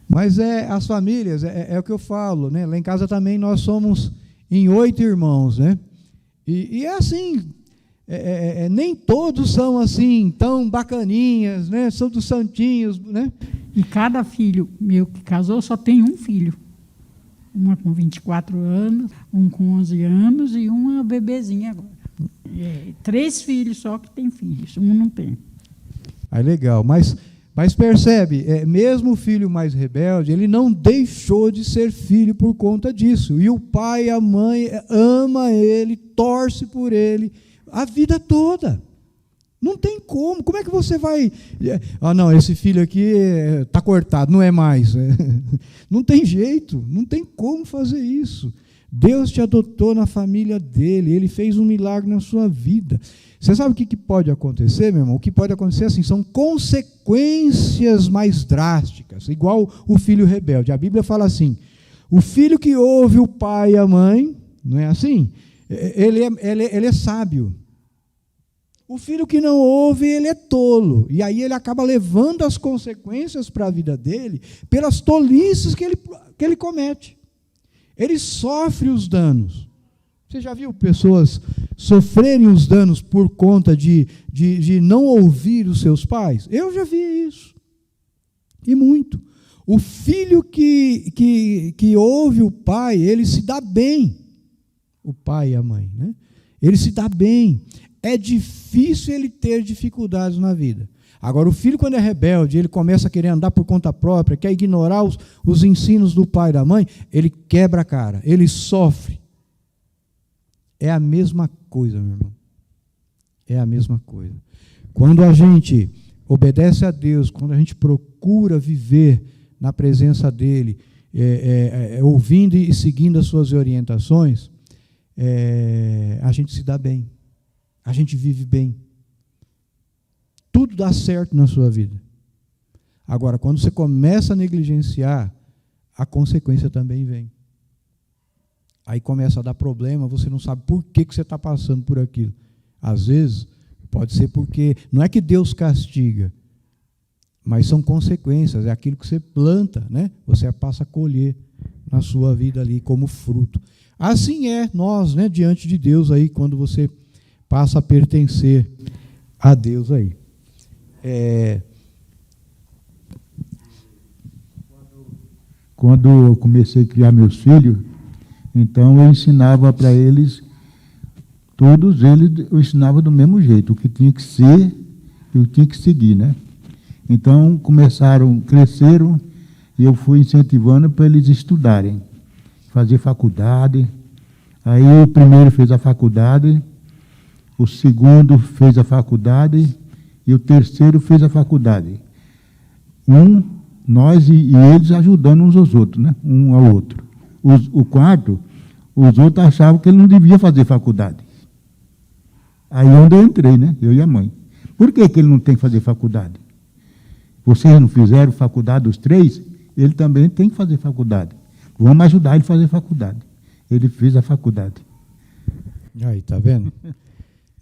Mas as famílias, é o que eu falo, né? Lá em casa também nós somos em 8 irmãos, né? E é assim, nem todos são assim, tão bacaninhas, né? São dos santinhos, né? E cada filho meu que casou só tem um filho. Uma com 24 anos, um com 11 anos e uma bebezinha agora. 3 filhos só que tem filhos, um não tem. Aí legal, mas percebe, mesmo o filho mais rebelde, ele não deixou de ser filho por conta disso. E o pai e a mãe ama ele, torce por ele a vida toda. Não tem como. Como é que você vai... não, esse filho aqui está cortado, não é mais. Não tem jeito, não tem como fazer isso. Deus te adotou na família dele, ele fez um milagre na sua vida. Você sabe o que pode acontecer, meu irmão? O que pode acontecer assim, são consequências mais drásticas, igual o filho rebelde. A Bíblia fala assim, o filho que ouve o pai e a mãe, não é assim? Ele é sábio. O filho que não ouve, ele é tolo. E aí ele acaba levando as consequências para a vida dele pelas tolices que ele comete. Ele sofre os danos. Você já viu pessoas sofrerem os danos por conta de não ouvir os seus pais? Eu já vi isso. E muito. O filho que ouve o pai, ele se dá bem. O pai e a mãe, né? Ele se dá bem. É difícil ele ter dificuldades na vida. Agora, o filho, quando é rebelde, ele começa a querer andar por conta própria, quer ignorar os ensinos do pai e da mãe, ele quebra a cara, ele sofre. É a mesma coisa, meu irmão. É a mesma coisa. Quando a gente obedece a Deus, quando a gente procura viver na presença dEle, ouvindo e seguindo as suas orientações, a gente se dá bem. A gente vive bem. Tudo dá certo na sua vida. Agora, quando você começa a negligenciar, a consequência também vem. Aí começa a dar problema, você não sabe por que você está passando por aquilo. Às vezes, pode ser porque, não é que Deus castiga, mas são consequências, é aquilo que você planta, né? Você passa a colher na sua vida ali como fruto. Assim é nós, né, diante de Deus aí, quando você passa a pertencer a Deus aí. Quando eu comecei a criar meus filhos, então eu ensinava para eles, todos eles eu ensinava do mesmo jeito, o que tinha que ser e o que tinha que seguir, né? Então cresceram, e eu fui incentivando para eles estudarem, fazer faculdade. Aí o primeiro fez a faculdade, o segundo fez a faculdade e o terceiro fez a faculdade. Nós e eles ajudando uns aos outros, né? Um ao outro. O quarto, os outros achavam que ele não devia fazer faculdade. Aí onde eu entrei, né? Eu e a mãe. Por que ele não tem que fazer faculdade? Vocês não fizeram faculdade os 3? Ele também tem que fazer faculdade. Vamos ajudar ele a fazer faculdade. Ele fez a faculdade. Aí, tá vendo?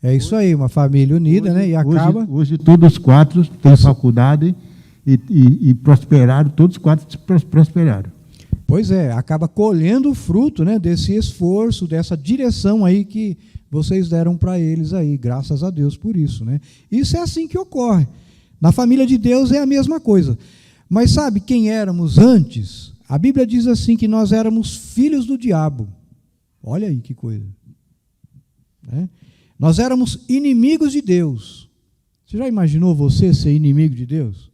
É isso aí, uma família unida, né? E acaba... Hoje todos os 4 têm faculdade e prosperaram, todos os 4 prosperaram. Pois é, acaba colhendo o fruto, né, desse esforço, dessa direção aí que vocês deram para eles aí, graças a Deus por isso, né? Isso é assim que ocorre. Na família de Deus é a mesma coisa. Mas sabe quem éramos antes? A Bíblia diz assim que nós éramos filhos do diabo. Olha aí que coisa. Né? Nós éramos inimigos de Deus. Você já imaginou você ser inimigo de Deus?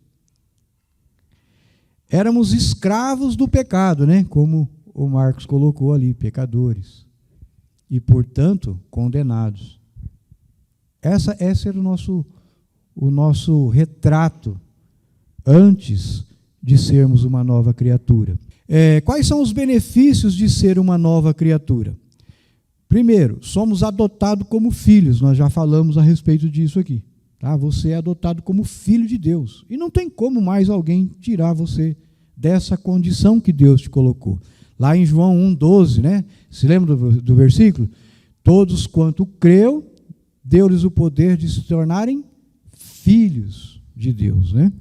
Éramos escravos do pecado, né? Como o Marcos colocou ali, pecadores. E, portanto, condenados. Esse era o nosso retrato antes de sermos uma nova criatura. Quais são os benefícios de ser uma nova criatura? Primeiro, somos adotados como filhos. Nós já falamos a respeito disso aqui. Tá? Você é adotado como filho de Deus. E não tem como mais alguém tirar você dessa condição que Deus te colocou. Lá em João 1,12, né? Se lembra do versículo? Todos quanto creu, deu-lhes o poder de se tornarem filhos de Deus. Né?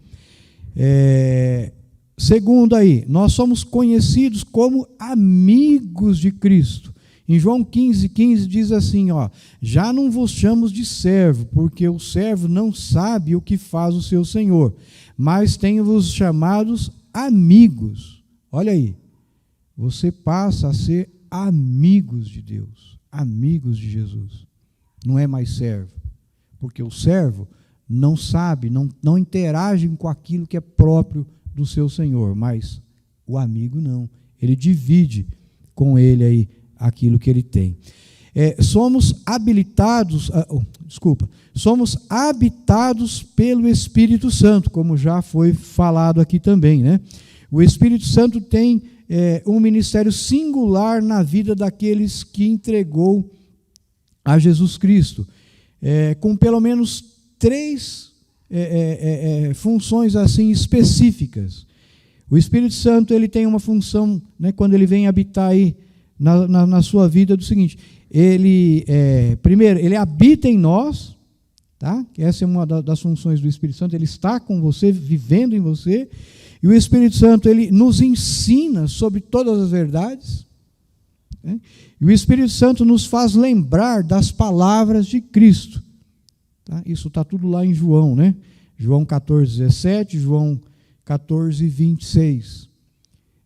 Segundo aí, nós somos conhecidos como amigos de Cristo. Em João 15,15 diz assim, ó, já não vos chamo de servo, porque o servo não sabe o que faz o seu senhor, mas tenho-vos chamados amigos. Olha aí, você passa a ser amigos de Deus, amigos de Jesus. Não é mais servo, porque o servo não sabe, não interage com aquilo que é próprio do seu senhor, mas o amigo não, ele divide com ele aí aquilo que ele tem. Somos habitados pelo Espírito Santo, como já foi falado aqui também, né? O Espírito Santo tem um ministério singular na vida daqueles que entregou a Jesus Cristo, com pelo menos 3 funções assim específicas. O Espírito Santo ele tem uma função, né, quando ele vem habitar aí na sua vida, do seguinte: primeiro, ele habita em nós, tá? Essa é uma das funções do Espírito Santo, ele está com você, vivendo em você, e o Espírito Santo ele nos ensina sobre todas as verdades, né? E o Espírito Santo nos faz lembrar das palavras de Cristo. Tá? Isso está tudo lá em João, né? João 14,17, João 14,26.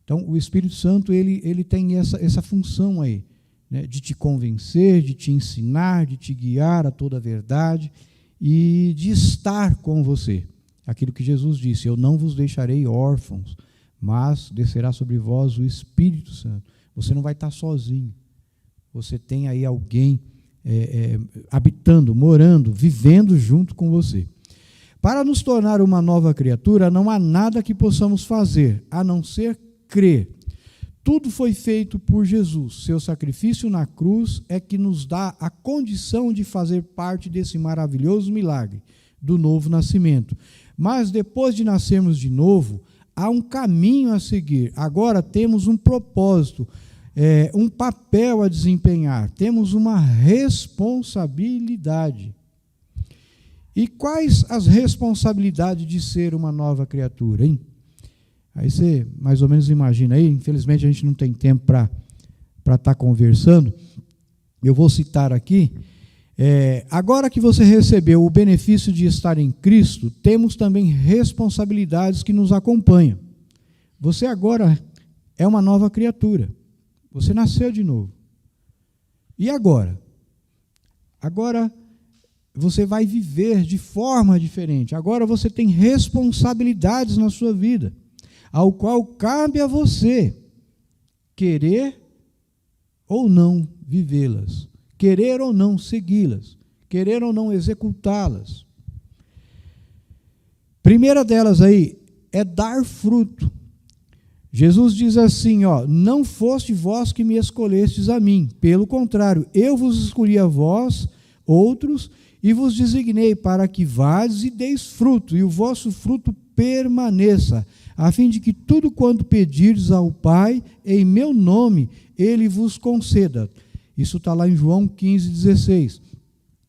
Então, o Espírito Santo ele tem essa função aí, né, de te convencer, de te ensinar, de te guiar a toda a verdade e de estar com você. Aquilo que Jesus disse, eu não vos deixarei órfãos, mas descerá sobre vós o Espírito Santo. Você não vai estar sozinho. Você tem aí alguém habitando, morando, vivendo junto com você. Para nos tornar uma nova criatura, não há nada que possamos fazer, a não ser crer. Tudo foi feito por Jesus. Seu sacrifício na cruz é que nos dá a condição de fazer parte desse maravilhoso milagre do novo nascimento. Mas depois de nascermos de novo, há um caminho a seguir. Agora temos um propósito, um papel a desempenhar. Temos uma responsabilidade. E quais as responsabilidades de ser uma nova criatura, hein? Aí você mais ou menos imagina aí, infelizmente a gente não tem tempo para estar conversando, eu vou citar aqui, agora que você recebeu o benefício de estar em Cristo, temos também responsabilidades que nos acompanham. Você agora é uma nova criatura, você nasceu de novo. E agora? Agora você vai viver de forma diferente, agora você tem responsabilidades na sua vida, ao qual cabe a você querer ou não vivê-las, querer ou não segui-las, querer ou não executá-las. Primeira delas aí é dar fruto. Jesus diz assim, ó, não foste vós que me escolhestes a mim, pelo contrário, eu vos escolhi a vós, outros, e vos designei para que vades e deis fruto, e o vosso fruto permaneça, a fim de que tudo quanto pedirdes ao Pai, em meu nome, Ele vos conceda. Isso está lá em João 15,16.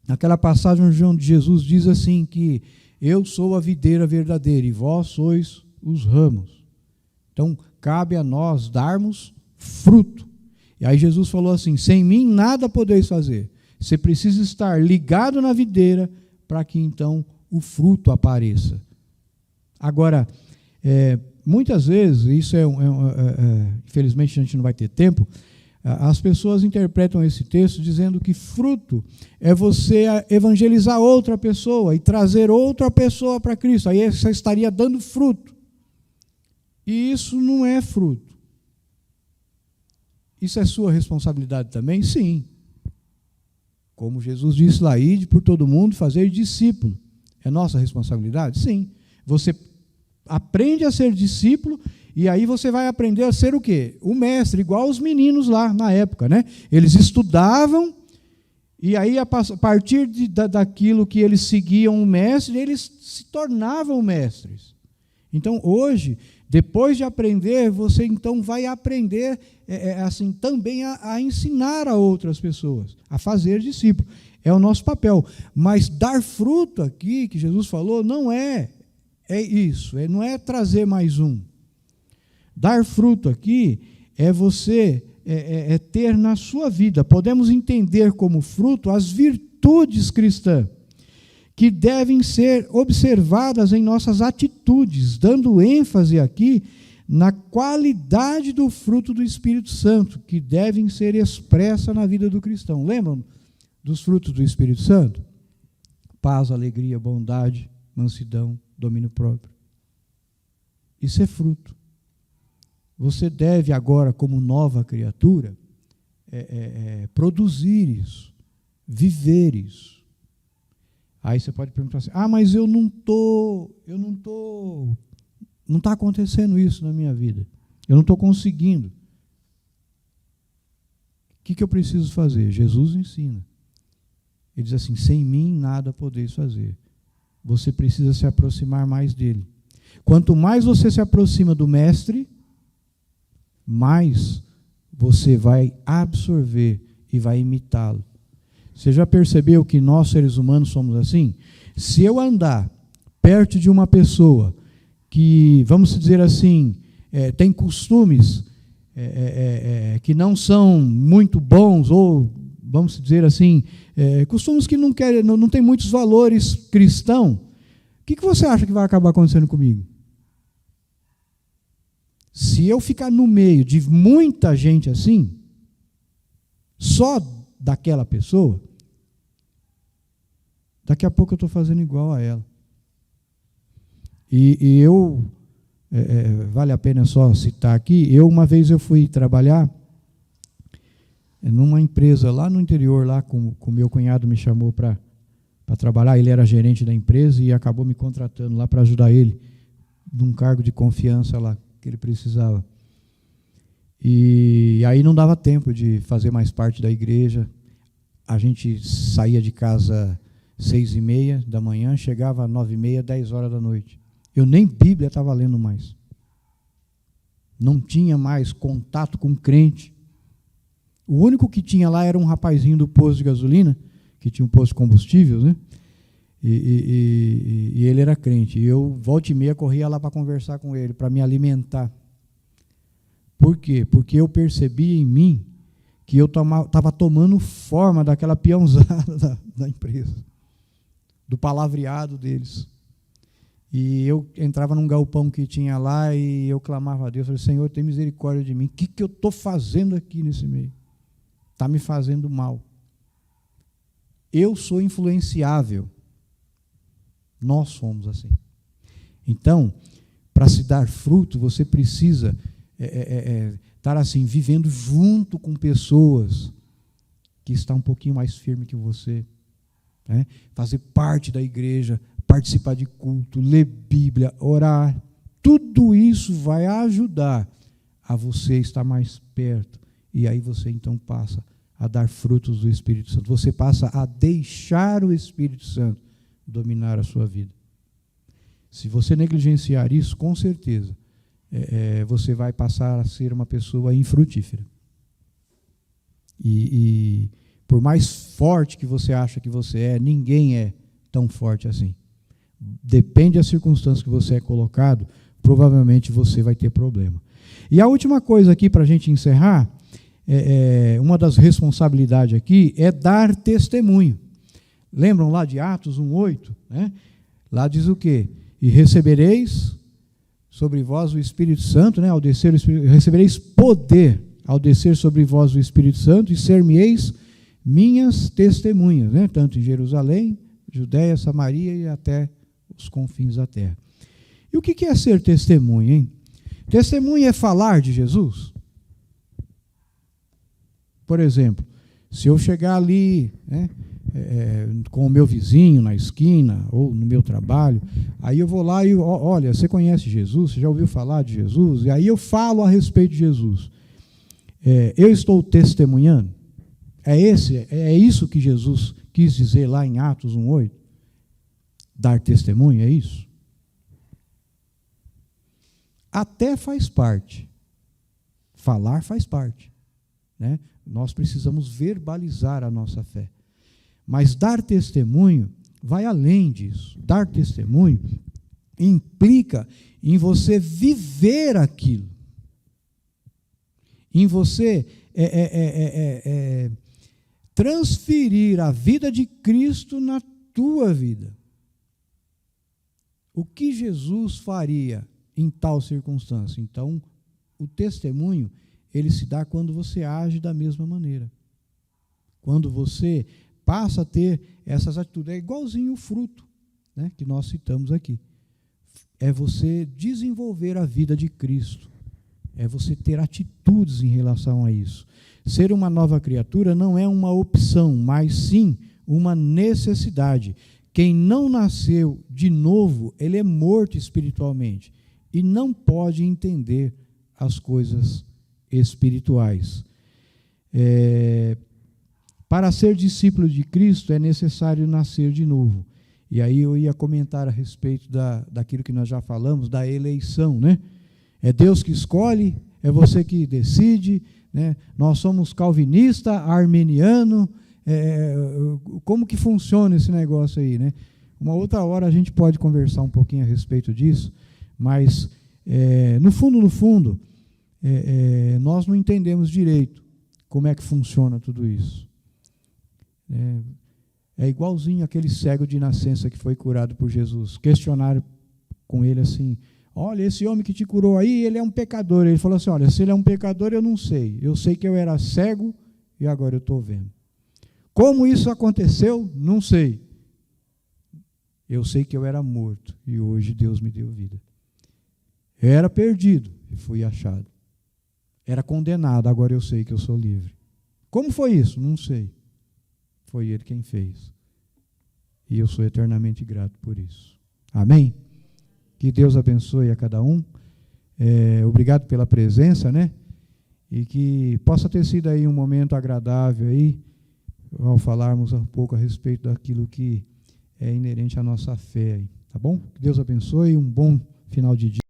Naquela passagem onde Jesus diz assim, que eu sou a videira verdadeira, e vós sois os ramos. Então, cabe a nós darmos fruto. E aí Jesus falou assim, sem mim nada podeis fazer. Você precisa estar ligado na videira, para que então o fruto apareça. Agora, muitas vezes, isso infelizmente a gente não vai ter tempo, as pessoas interpretam esse texto dizendo que fruto é você evangelizar outra pessoa e trazer outra pessoa para Cristo. Aí você estaria dando fruto. E isso não é fruto. Isso é sua responsabilidade também? Sim. Como Jesus disse lá, ide por todo mundo, fazer discípulo. É nossa responsabilidade? Sim. Você aprende a ser discípulo e aí você vai aprender a ser o quê? O mestre, igual os meninos lá na época, né? Eles estudavam e aí a partir daquilo que eles seguiam o mestre, eles se tornavam mestres. Então, hoje, depois de aprender, você então vai aprender assim também a ensinar a outras pessoas, a fazer discípulo. É o nosso papel. Mas dar fruto aqui, que Jesus falou, não é isso, não é trazer mais um. Dar fruto aqui é você ter na sua vida, podemos entender como fruto as virtudes cristãs, que devem ser observadas em nossas atitudes, dando ênfase aqui na qualidade do fruto do Espírito Santo, que devem ser expressa na vida do cristão. Lembram dos frutos do Espírito Santo? Paz, alegria, bondade, mansidão, domínio próprio. Isso é fruto. Você deve agora, como nova criatura, produzir isso, viver isso. Aí você pode perguntar assim, mas não está acontecendo isso na minha vida. Eu não estou conseguindo. O que eu preciso fazer? Jesus ensina. Ele diz assim, sem mim nada podeis fazer. Você precisa se aproximar mais dele. Quanto mais você se aproxima do mestre, mais você vai absorver e vai imitá-lo. Você já percebeu que nós, seres humanos, somos assim? Se eu andar perto de uma pessoa que, vamos dizer assim, tem costumes que não são muito bons, ou, vamos dizer assim, costumes que não têm muitos valores cristãos, o que você acha que vai acabar acontecendo comigo? Se eu ficar no meio de muita gente assim, só daquela pessoa, daqui a pouco eu estou fazendo igual a ela. E eu, vale a pena só citar aqui, uma vez eu fui trabalhar numa empresa lá no interior, lá com meu cunhado me chamou para trabalhar, ele era gerente da empresa e acabou me contratando lá para ajudar ele, num cargo de confiança lá, que ele precisava. E aí não dava tempo de fazer mais parte da igreja. A gente saía de casa 6h30 da manhã, chegava às 9h30, 10 horas da noite. Eu nem Bíblia estava lendo mais. Não tinha mais contato com crente. O único que tinha lá era um rapazinho do posto de gasolina, que tinha um posto de combustível, né? E ele era crente. E eu, volta e meia, corria lá para conversar com ele, para me alimentar. Por quê? Porque eu percebi em mim que eu estava tomando forma daquela peãozada da empresa, do palavreado deles. E eu entrava num galpão que tinha lá e eu clamava a Deus, falei, Senhor, tem misericórdia de mim. O que eu estou fazendo aqui nesse meio? Está me fazendo mal. Eu sou influenciável. Nós somos assim. Então, para se dar fruto, você precisa estar assim, vivendo junto com pessoas que estão um pouquinho mais firmes que você. Né? Fazer parte da igreja, participar de culto, ler Bíblia, orar. Tudo isso vai ajudar a você estar mais perto. E aí você então passa a dar frutos do Espírito Santo. Você passa a deixar o Espírito Santo dominar a sua vida. Se você negligenciar isso, com certeza, você vai passar a ser uma pessoa infrutífera. E por mais forte que você acha que você ninguém é tão forte assim. Depende da circunstância que você é colocado, provavelmente você vai ter problema. E a última coisa aqui, para a gente encerrar, uma das responsabilidades aqui é dar testemunho. Lembram lá de Atos 1:8? Né? Lá diz o quê? E recebereis sobre vós o Espírito Santo, né? Ao descer o Espírito, recebereis poder ao descer sobre vós o Espírito Santo, e ser-me-eis minhas testemunhas, né? Tanto em Jerusalém, Judéia, Samaria e até os confins da terra. E o que é ser testemunha, hein? Testemunha é falar de Jesus? Por exemplo, se eu chegar ali, né, com o meu vizinho na esquina ou no meu trabalho, aí eu vou lá e, olha, você conhece Jesus? Você já ouviu falar de Jesus? E aí eu falo a respeito de Jesus. Eu estou testemunhando? É isso que Jesus quis dizer lá em Atos 1:8? Dar testemunho, é isso? Até faz parte. Falar faz parte, né? Nós precisamos verbalizar a nossa fé. Mas dar testemunho vai além disso. Dar testemunho implica em você viver aquilo. Em você transferir a vida de Cristo na tua vida. O que Jesus faria em tal circunstância? Então, o testemunho, ele se dá quando você age da mesma maneira. Quando você passa a ter essas atitudes. É igualzinho o fruto, né, que nós citamos aqui. É você desenvolver a vida de Cristo. É você ter atitudes em relação a isso. Ser uma nova criatura não é uma opção, mas sim uma necessidade. Quem não nasceu de novo, ele é morto espiritualmente e não pode entender as coisas espirituais. Para ser discípulo de Cristo é necessário nascer de novo. E aí eu ia comentar a respeito daquilo que nós já falamos, da eleição, né? É Deus que escolhe, é você que decide, né? Nós somos calvinista, arminiano, como que funciona esse negócio aí, né? Uma outra hora a gente pode conversar um pouquinho a respeito disso, mas no fundo, nós não entendemos direito como é que funciona tudo isso. É igualzinho aquele cego de nascença que foi curado por Jesus. Questionaram com ele assim: olha, esse homem que te curou aí, ele é um pecador. Ele falou assim: olha, se ele é um pecador, eu não sei. Eu sei que eu era cego e agora eu estou vendo. Como isso aconteceu? Não sei. Eu sei que eu era morto e hoje Deus me deu vida. Eu era perdido e fui achado. Era condenado, agora eu sei que eu sou livre. Como foi isso? Não sei. Foi Ele quem fez. E eu sou eternamente grato por isso. Amém? Que Deus abençoe a cada um. Obrigado pela presença, né? E que possa ter sido aí um momento agradável aí, ao falarmos um pouco a respeito daquilo que é inerente à nossa fé aí, tá bom? Que Deus abençoe, um bom final de dia.